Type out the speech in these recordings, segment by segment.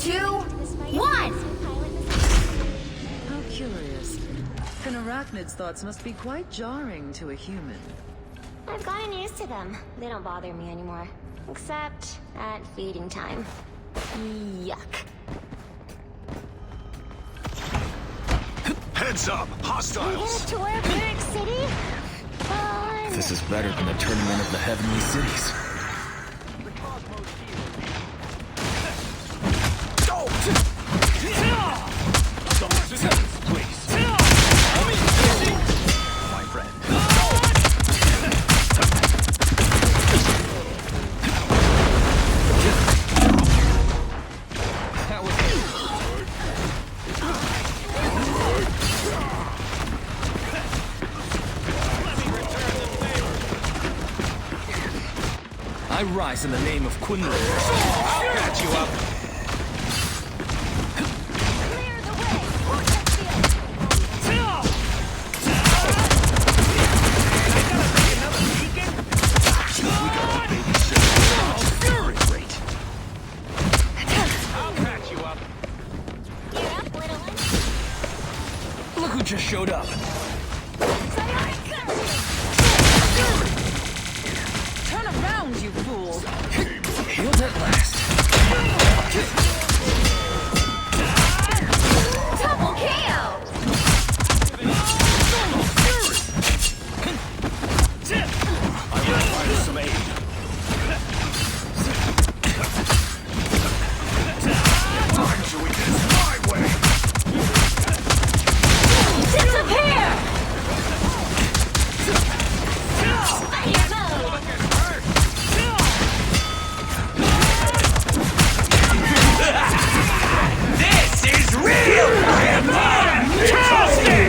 2, 1! How curious. An arachnid's thoughts must be quite jarring to a human. I've gotten used to them. They don't bother me anymore. Except at feeding time. Yuck. Heads up! Hostiles! We get a tour of New York City? Fun. This is better than the tournament of the heavenly cities. My friend. I rise in the name of Quinlan. I'll catch you up! Clear the way! Vortex field! I'll catch you up! You're up, little one. Look who just showed up. Turn around, you fool! Healed at last. Double KO! I require some aid. I'm doing this my way! Disappear! Fire mode! This is real! Fantastic!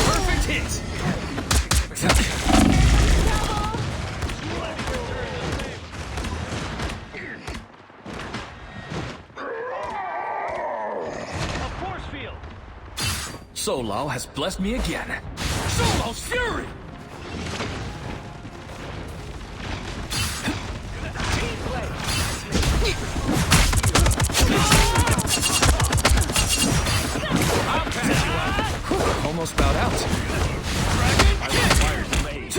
Perfect hit! A force field! Solal has blessed me again. Solo's fury! Almost bowed out. I require some aid.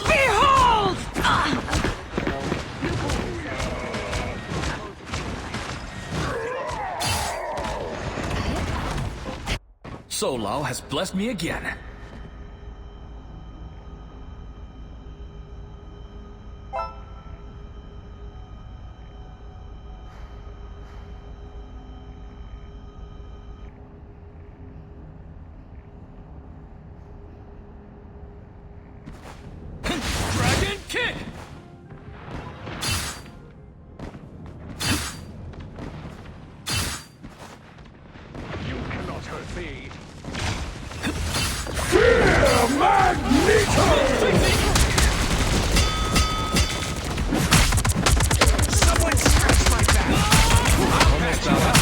Behold! Solal has blessed me again. Dragon kick! You cannot hurt me. Someone scratch my back! Almost bowed out.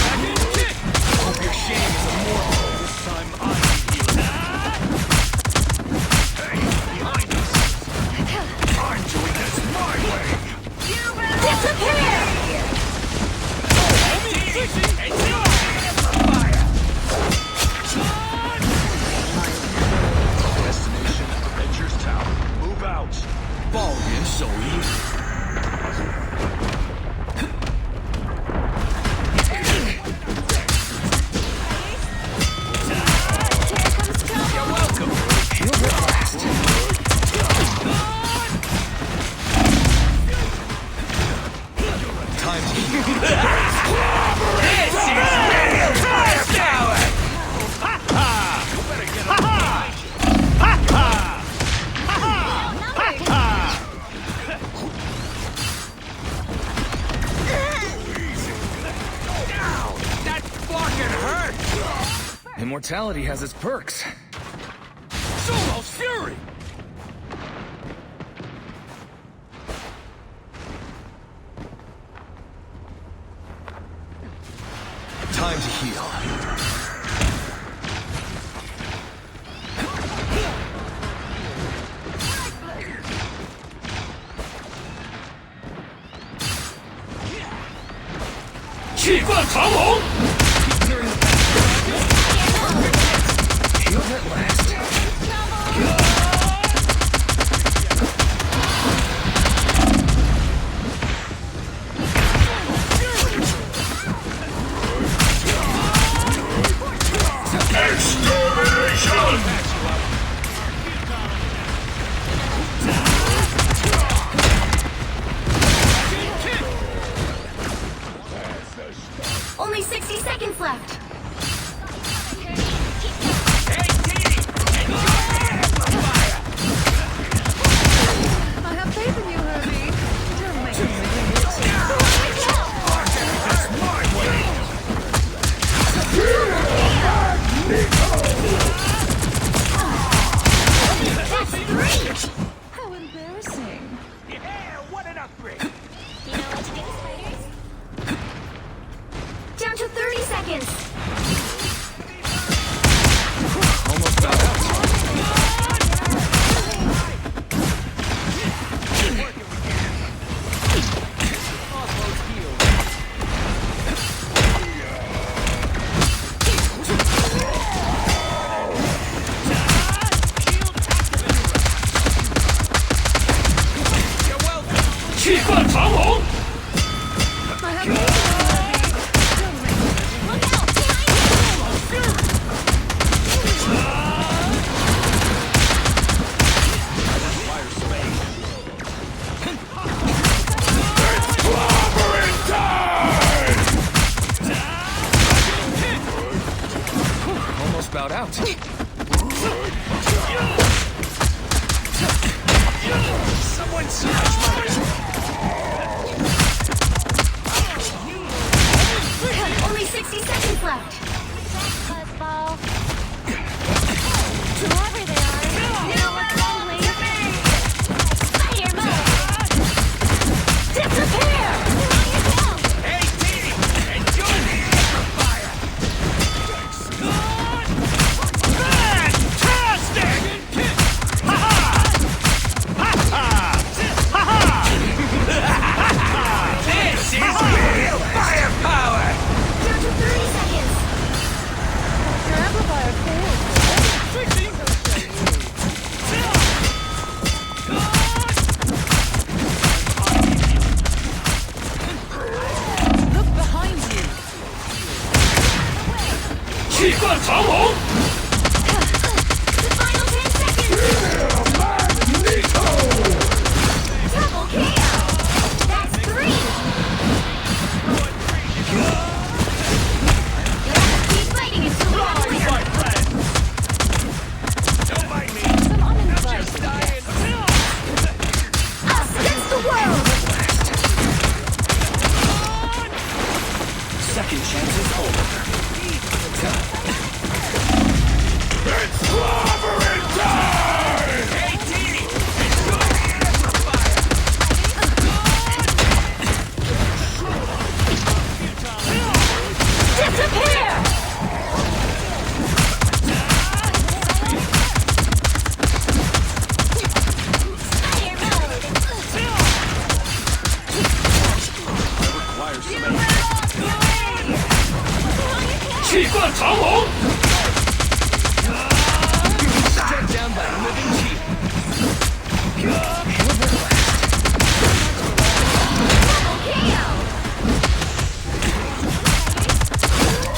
Dragon kick! Hope your shame is immortal. This time I'm healing. Hey, behind us! I'm doing this my way! Disappear! Destination Avengers Tower. Move out! Ballroom so evil. You're welcome! Healed at last. Time to heal. This is real firepower! Ha ha! You better get up behind you. Ha ha! Ha ha! Ow! That fucking hurt! Immortality has its perks. Solo's fury! Time to heal. Healed at last. Only 60 seconds left. I have faith in you, Herbie. Don't make me How embarrassing. Yeah, what an upgrade! You know what to do, spiders? Down to 30 seconds. Almost got out. Almost bowed out. Someone smash my... Only 60 seconds left. Fuzzball. Whoever they are, you know what's wrong, Spider mode. Disappear! Hey, team! Enjoy the fire! Fantastic! Ha-ha! Ha-ha! Ha-ha! This is real firepower! Down to 30 seconds. Your amplifier failed. Look behind you. The final 10 seconds. Double KO. That's 3. Keep fighting until we have a winner. My friend! Don't mind me! Some uninvited Just dying! Us against the world. Second chance is over. It's clobbering time! Hey, team! Enjoy the amplifier! Disappear! Spider mode. Struck down by living cheetah. Healed at last. Double KO.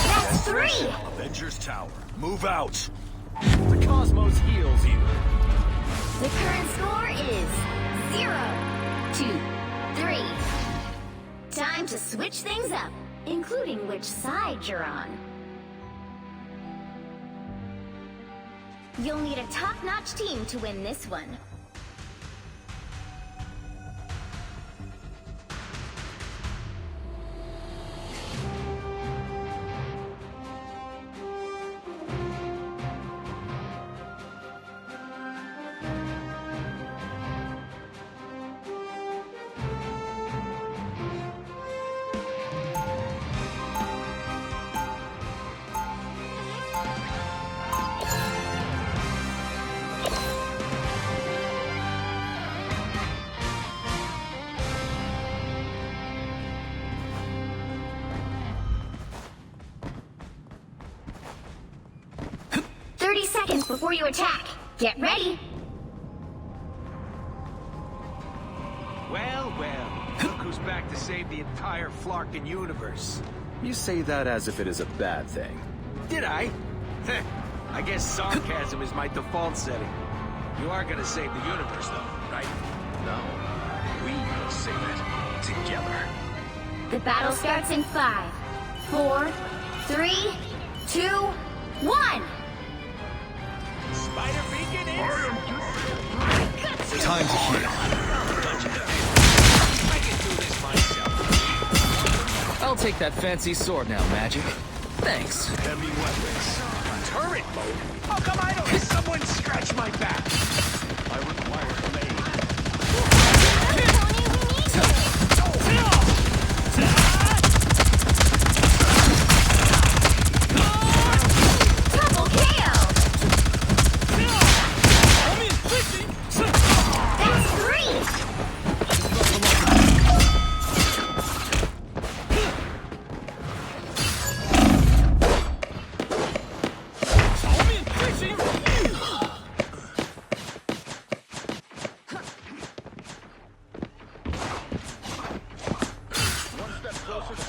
That's 3. Avengers Tower, move out! The cosmos heals you. The current score is 0-2-3. Time to switch things up, including which side you're on. You'll need a top-notch team to win this one. before you attack. Get ready. Well, well. Look who's back to save the entire Flarkin universe. You say that as if it is a bad thing. Did I? Heh. I guess sarcasm is my default setting. You are gonna save the universe, though, right? No. We will save it together. The battle starts in 5, 4, 3, 2, 1. Spider beacon is... Time to heal. I can do this myself. I'll take that fancy sword now, Magic. Thanks. Heavy weapons. Turret mode? How come I don't... Someone scratch my back. I require a blade. Double KO! That's 3!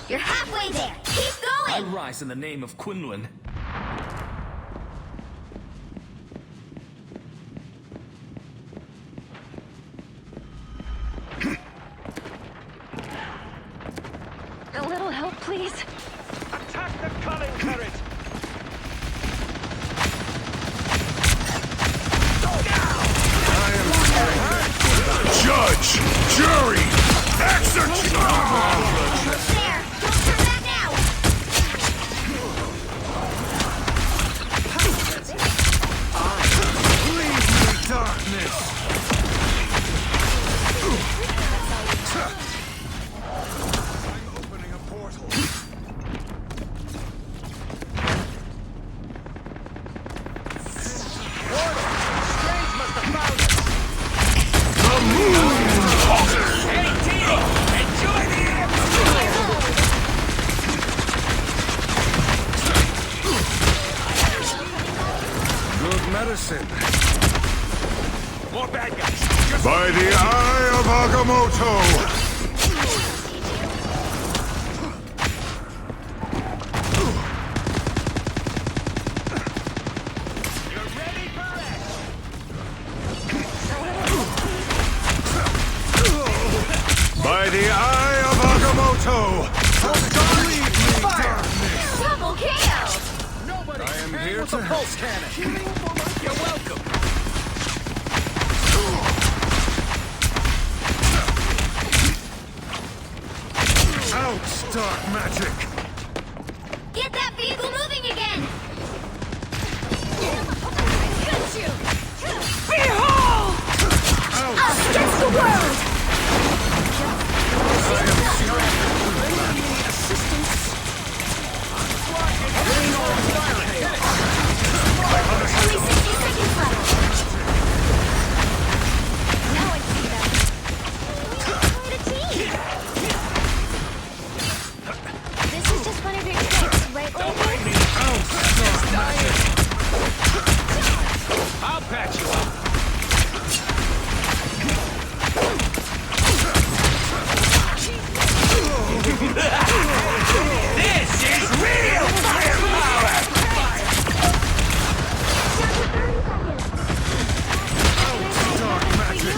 You're halfway there! Keep I going! rise in the name of Quinlan. A little help, please. Attack the coming turret! Judge, jury, execute! Almost there! Don't turn back now! Leave me, darkness! I'm opening a portal. Strange must have found us! The moon calls! Hey, team! Enjoy the amplifier! Good medicine. More bad guys! Just By the eye of Agamotto! you're ready for action! By the eye of Agamotto! Leave me, darkness! Double KO! Nobody I am here to help. pulse cannon! You're welcome! Out, dark magic! Get that vehicle moving again! Got you! Behold! Us against the world! Only 60 seconds left! Now I see them. Quite a team! This is just one of your tricks, right, lady? I'll patch you up! This is real firepower! Dark magic!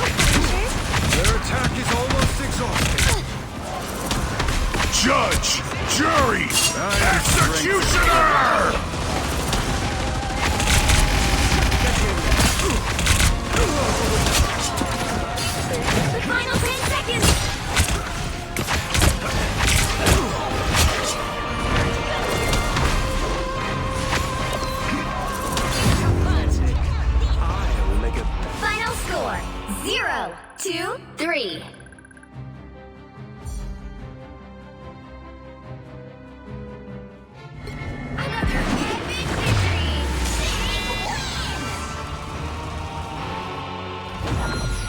Their attack is almost exhausted. Judge! Jury! Executioner! Final 10 seconds! I will make a... Final score, 0, 2, 3. Another epic victory! Big win!